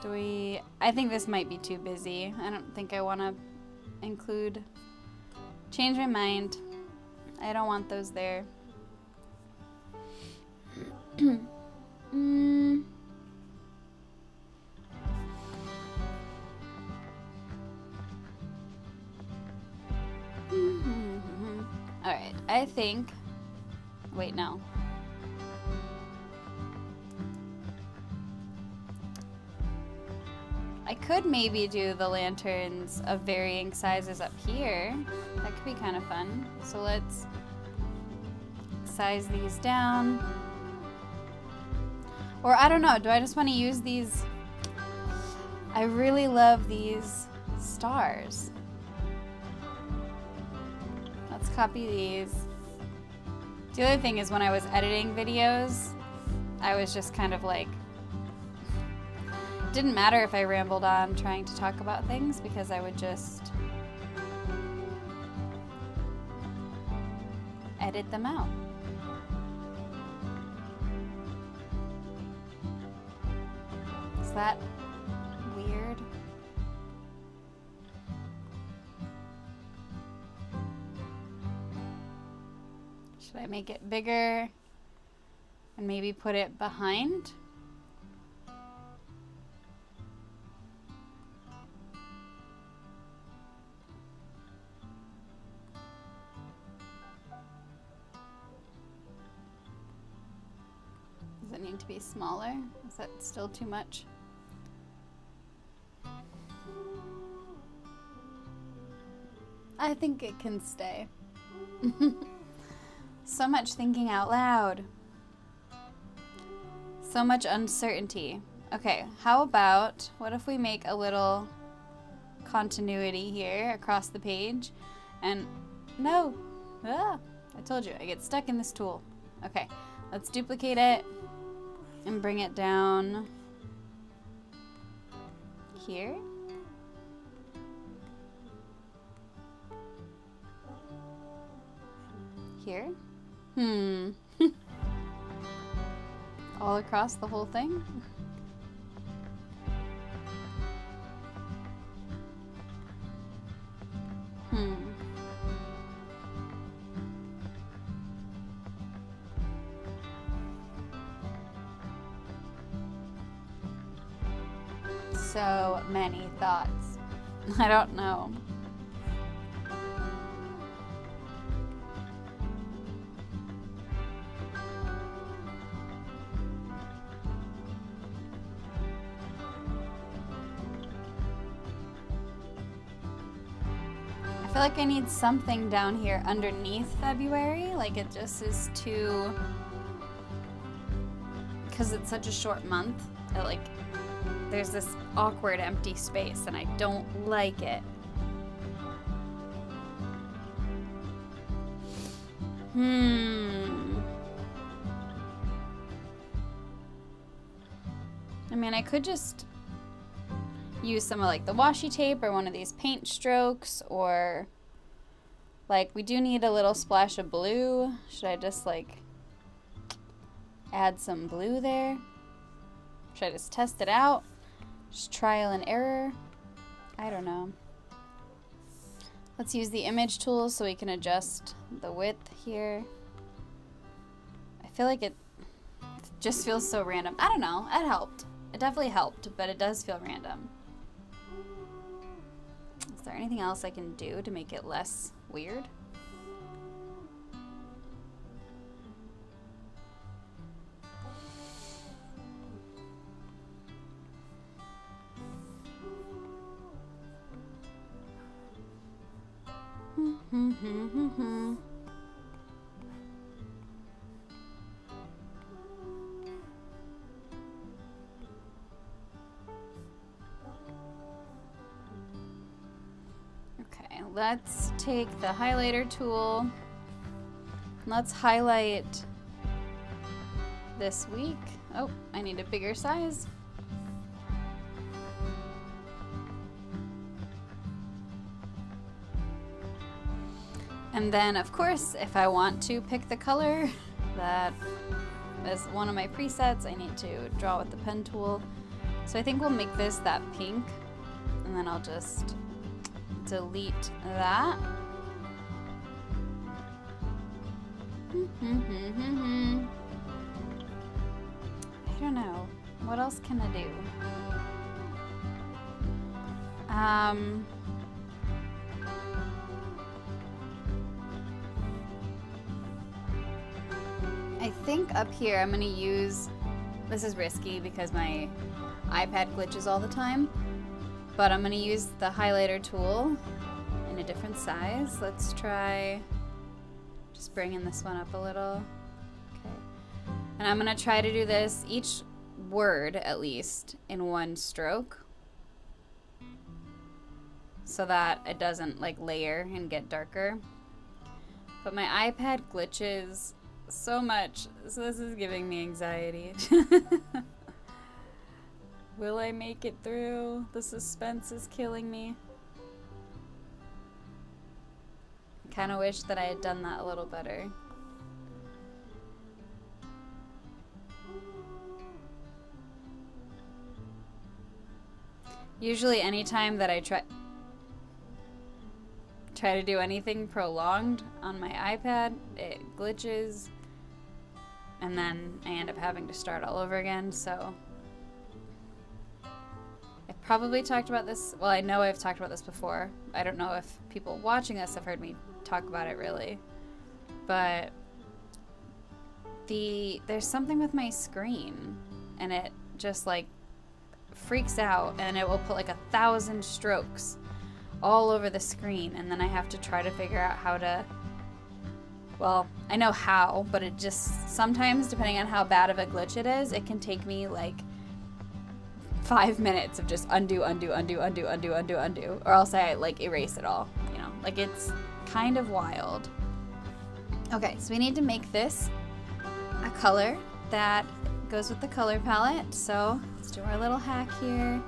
I think this might be too busy. I don't think I want to include, change my mind. I don't want those there. Alright, I think, wait, no. I could maybe do the lanterns of varying sizes up here. That could be kind of fun. So let's size these down. Or I don't know, do I just want to use these? I really love these stars. Let's copy these. The other thing is, when I was editing videos, I was just kind of like, it didn't matter if I rambled on trying to talk about things, because I would just edit them out. Is that weird? Should I make it bigger? and maybe put it behind. Does it need to be smaller? Is that still too much? I think it can stay. So much thinking out loud. So much uncertainty. Okay, how about, what if we make a little continuity here across the page? And no, I told you, I get stuck in this tool. Okay, let's duplicate it and bring it down here. Here. All across the whole thing? So many thoughts. I don't know. I feel like I need something down here underneath February. Like it just is too, because it's such a short month. There's this awkward empty space and I don't like it. I mean, I could just use some of like the washi tape or one of these paint strokes, or like we do need a little splash of blue. Should I just like add some blue there? Should I just test it out? Just trial and error? I don't know. Let's use the image tool so we can adjust the width here. I feel like it just feels so random. I don't know, it helped. It definitely helped, but it does feel random. Is there anything else I can do to make it less weird? Okay, let's take the highlighter tool. Let's highlight this week. Oh, I need a bigger size. And then, of course, if I want to pick the color that is one of my presets, I need to draw with the pen tool. So I think we'll make this that pink, and then I'll just delete that. I don't know. What else can I do? I think up here I'm gonna use, this is risky because my iPad glitches all the time, but I'm gonna use the highlighter tool in a different size. Let's try just bringing this one up a little. Okay. And I'm gonna try to do this, each word at least, in one stroke, so that it doesn't like layer and get darker. But my iPad glitches so much, so this is giving me anxiety. Will I make it through? The suspense is killing me. I kind of wish that I had done that a little better. Usually anytime that I try to do anything prolonged on my iPad, it glitches. and then I end up having to start all over again. So I've probably talked about this. Well, I know I've talked about this before. I don't know if people watching this have heard me talk about it really, but there's something with my screen, and it just like freaks out, and it will put like 1,000 strokes all over the screen, and then I have to try to figure out how to, well, I know how, but it just sometimes, depending on how bad of a glitch it is, it can take me like 5 minutes of just undo, undo, undo, undo, undo, undo, undo, or else I like erase it all, you know, like it's kind of wild. Okay, so we need to make this a color that goes with the color palette. So let's do our little hack here,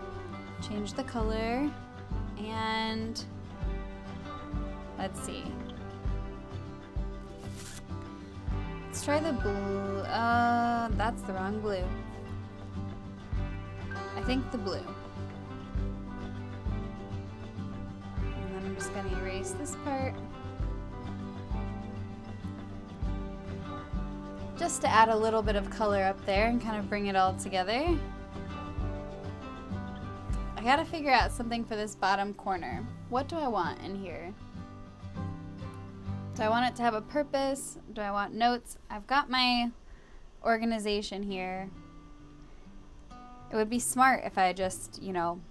change the color, and let's see. Let's try the blue. That's the wrong blue. I think the blue. And then I'm just gonna erase this part, just to add a little bit of color up there and kind of bring it all together. I gotta figure out something for this bottom corner. What do I want in here? Do I want it to have a purpose? Do I want notes? I've got my organization here. It would be smart if I just, you know,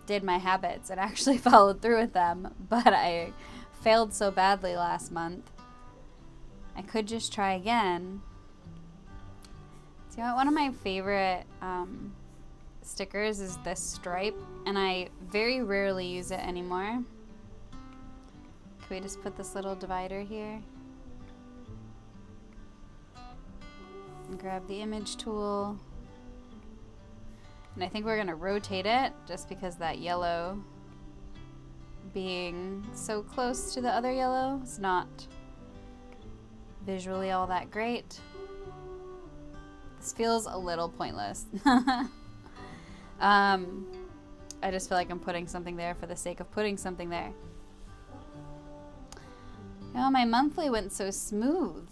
did my habits and actually followed through with them, but I failed so badly last month. I could just try again. So one of my favorite stickers is this stripe, and I very rarely use it anymore. Can we just put this little divider here? And grab the image tool. And I think we're gonna rotate it just because that yellow being so close to the other yellow is not visually all that great. This feels a little pointless. I just feel like I'm putting something there for the sake of putting something there. Oh, my monthly went so smoothly,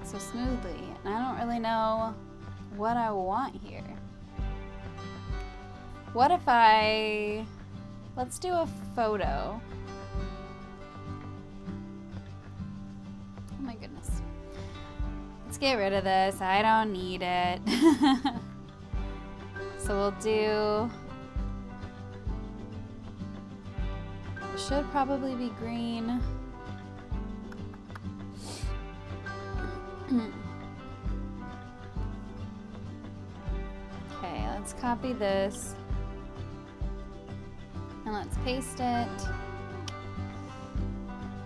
and I don't really know what I want here. What if let's do a photo. Oh my goodness. Let's get rid of this. I don't need it. So we'll do, it should probably be green. Okay, let's copy this and let's paste it.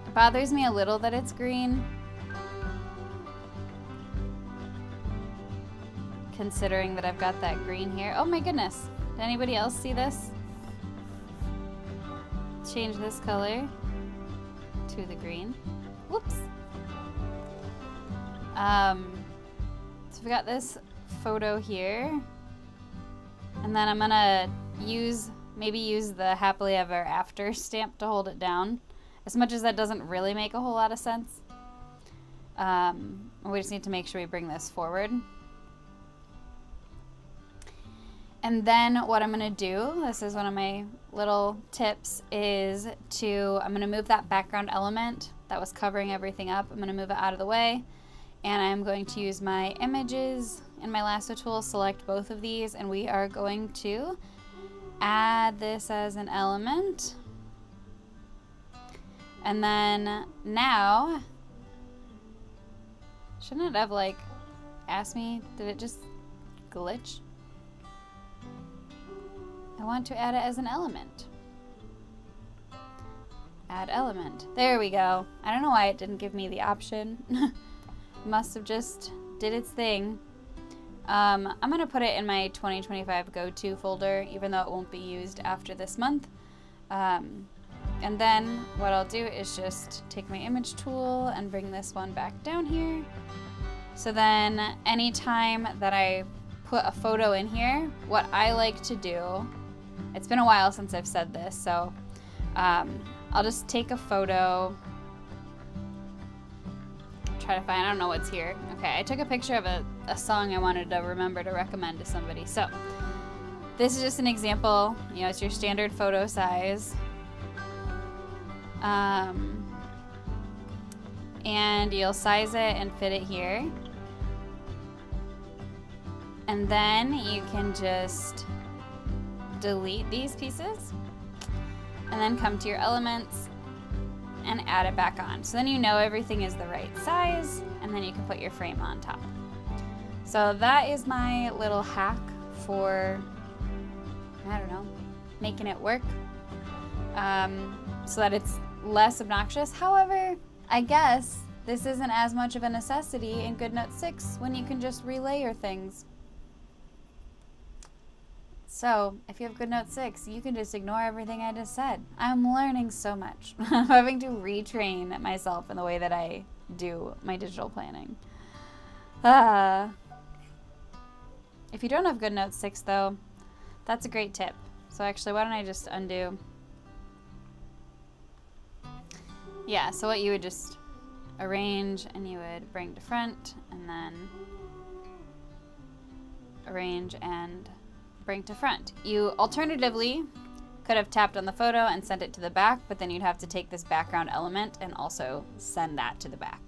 It bothers me a little that it's green, considering that I've got that green here. Oh my goodness, did anybody else see this? Change this color to the green. Whoops. So we got this photo here, and then I'm gonna maybe use the happily ever after stamp to hold it down, as much as that doesn't really make a whole lot of sense. We just need to make sure we bring this forward. And then what I'm gonna do, this is one of my little tips, is I'm gonna move that background element that was covering everything up. I'm gonna move it out of the way, and I'm going to use my images and my lasso tool, select both of these, and we are going to add this as an element. And then now, shouldn't it have like asked me, did it just glitch? I want to add it as an element. Add element. There we go. I don't know why it didn't give me the option. Must have just did its thing. I'm gonna put it in my 2025 go-to folder, even though it won't be used after this month. And then what I'll do is just take my image tool and bring this one back down here. So then anytime that I put a photo in here, what I like to do, it's been a while since I've said this, so I'll just take a photo. I'm try to find, I don't know what's here. Okay, I took a picture of a song I wanted to remember to recommend to somebody. So this is just an example. You know, it's your standard photo size. And you'll size it and fit it here. And then you can just delete these pieces and then come to your elements and add it back on. So then you know everything is the right size, and then you can put your frame on top. So that is my little hack for, I don't know, making it work so that it's less obnoxious. However, I guess this isn't as much of a necessity in Goodnotes 6 when you can just relayer things. So, if you have Goodnotes 6, you can just ignore everything I just said. I'm learning so much. I'm having to retrain myself in the way that I do my digital planning. If you don't have Goodnotes 6, though, that's a great tip. So actually, why don't I just undo? Yeah, so what you would just arrange, and you would bring to front, and then arrange and bring to front. You alternatively could have tapped on the photo and sent it to the back, but then you'd have to take this background element and also send that to the back.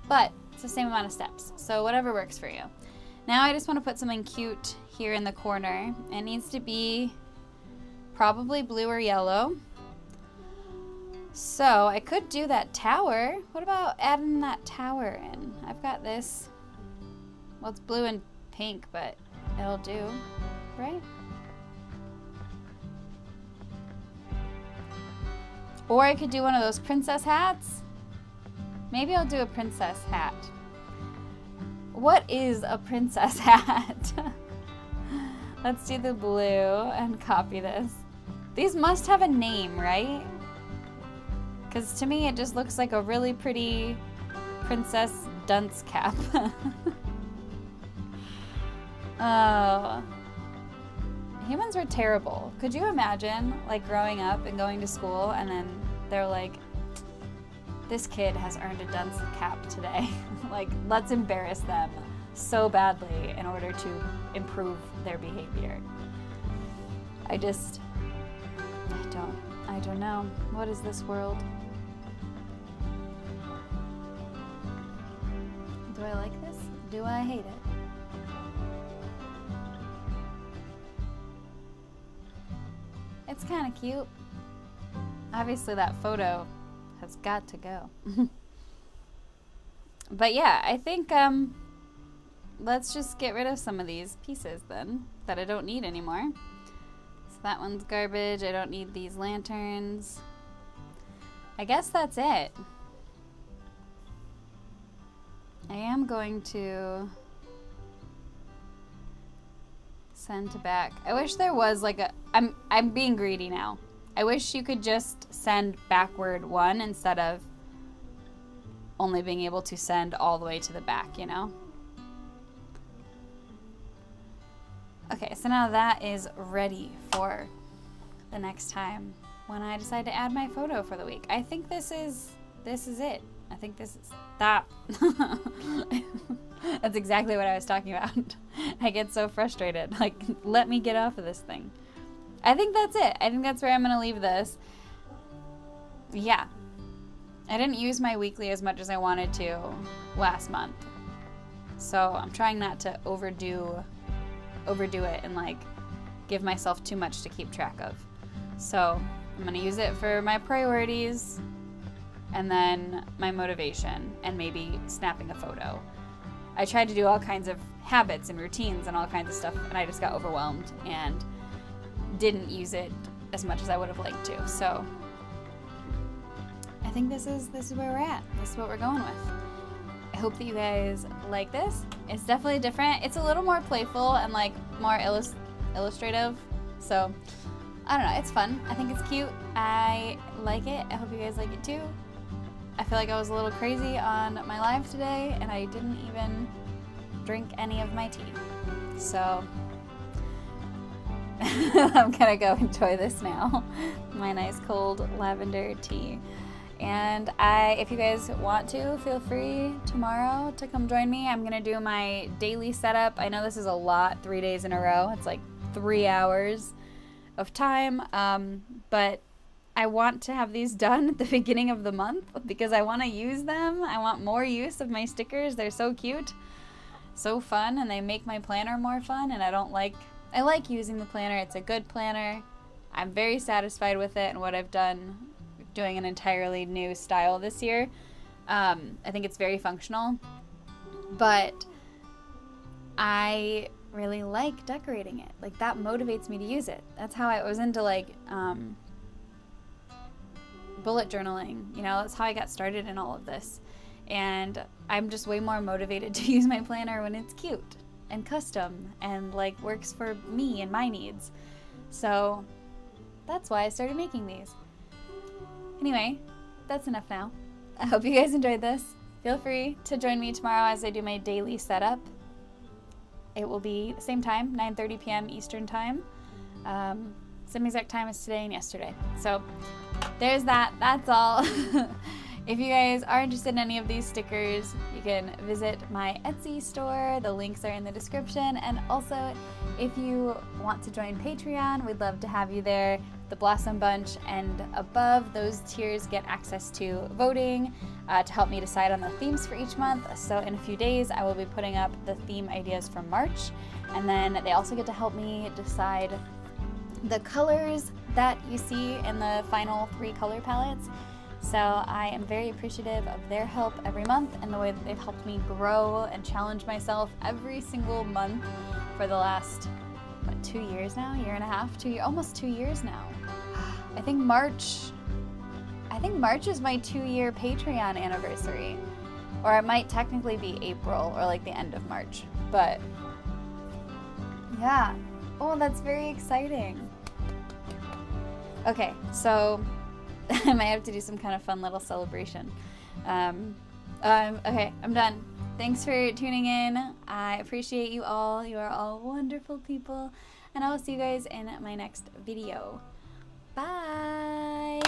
But it's the same amount of steps, so whatever works for you. Now I just want to put something cute here in the corner. It needs to be probably blue or yellow. So I could do that tower. What about adding that tower in? I've got this. Well, it's blue and pink, but it'll do, right? Or I could do one of those princess hats. Maybe I'll do a princess hat. What is a princess hat? Let's do the blue and copy this. These must have a name, right? Because to me it just looks like a really pretty princess dunce cap. Oh, humans were terrible. Could you imagine, like, growing up and going to school and then they're like, this kid has earned a dunce cap today. Like, let's embarrass them so badly in order to improve their behavior. I don't know. What is this world? Do I like this? Do I hate it? It's kind of cute. Obviously that photo has got to go. But yeah, I think let's just get rid of some of these pieces then that I don't need anymore. So that one's garbage. I don't need these lanterns. I guess that's it. I am going to send to back. I wish there was like a, I'm being greedy now. I wish you could just send backward one instead of only being able to send all the way to the back, you know? Okay, so now that is ready for the next time when I decide to add my photo for the week. I think this is it. I think this is that. That's exactly what I was talking about. I get so frustrated. Like, let me get off of this thing. I think that's it. I think that's where I'm going to leave this. Yeah. I didn't use my weekly as much as I wanted to last month. So I'm trying not to overdo it and like give myself too much to keep track of. So I'm going to use it for my priorities and then my motivation and maybe snapping a photo. I tried to do all kinds of habits and routines and all kinds of stuff, and I just got overwhelmed and didn't use it as much as I would have liked to. So I think this is where we're at. This is what we're going with. I hope that you guys like this. It's definitely different. It's a little more playful and like more illustrative. So I don't know, it's fun. I think it's cute. I like it. I hope you guys like it too. I feel like I was a little crazy on my live today and I didn't even drink any of my tea. So I'm gonna go enjoy this now. My nice cold lavender tea. And if you guys want to, feel free tomorrow to come join me. I'm gonna do my daily setup. I know this is a lot, 3 days in a row. It's like 3 hours of time, but I want to have these done at the beginning of the month because I want to use them. I want more use of my stickers. They're so cute, so fun, and they make my planner more fun. And I like using the planner. It's a good planner. I'm very satisfied with it and what I've done doing an entirely new style this year. I think it's very functional, but I really like decorating it. Like, that motivates me to use it. That's how I was into like bullet journaling, you know, that's how I got started in all of this. And I'm just way more motivated to use my planner when it's cute and custom and like works for me and my needs. So that's why I started making these. Anyway, that's enough now. I hope you guys enjoyed this. Feel free to join me tomorrow as I do my daily setup. It will be the same time, 9:30 p.m. Eastern time. Same exact time as today and yesterday. So there's that. That's all. If you guys are interested in any of these stickers, you can visit my Etsy store. The links are in the description. And also, if you want to join Patreon, we'd love to have you there. The Blossom Bunch and above, those tiers get access to voting to help me decide on the themes for each month. So in a few days, I will be putting up the theme ideas for March. And then they also get to help me decide the colors that you see in the final 3 color palettes. So I am very appreciative of their help every month and the way that they've helped me grow and challenge myself every single month for the last, 2 years now? Year and a half? Almost 2 years now. I think March is my 2-year Patreon anniversary. Or it might technically be April or like the end of March. But yeah. Oh, that's very exciting. Okay, so I might have to do some kind of fun little celebration. Okay, I'm done. Thanks for tuning in. I appreciate you all. You are all wonderful people. And I will see you guys in my next video. Bye!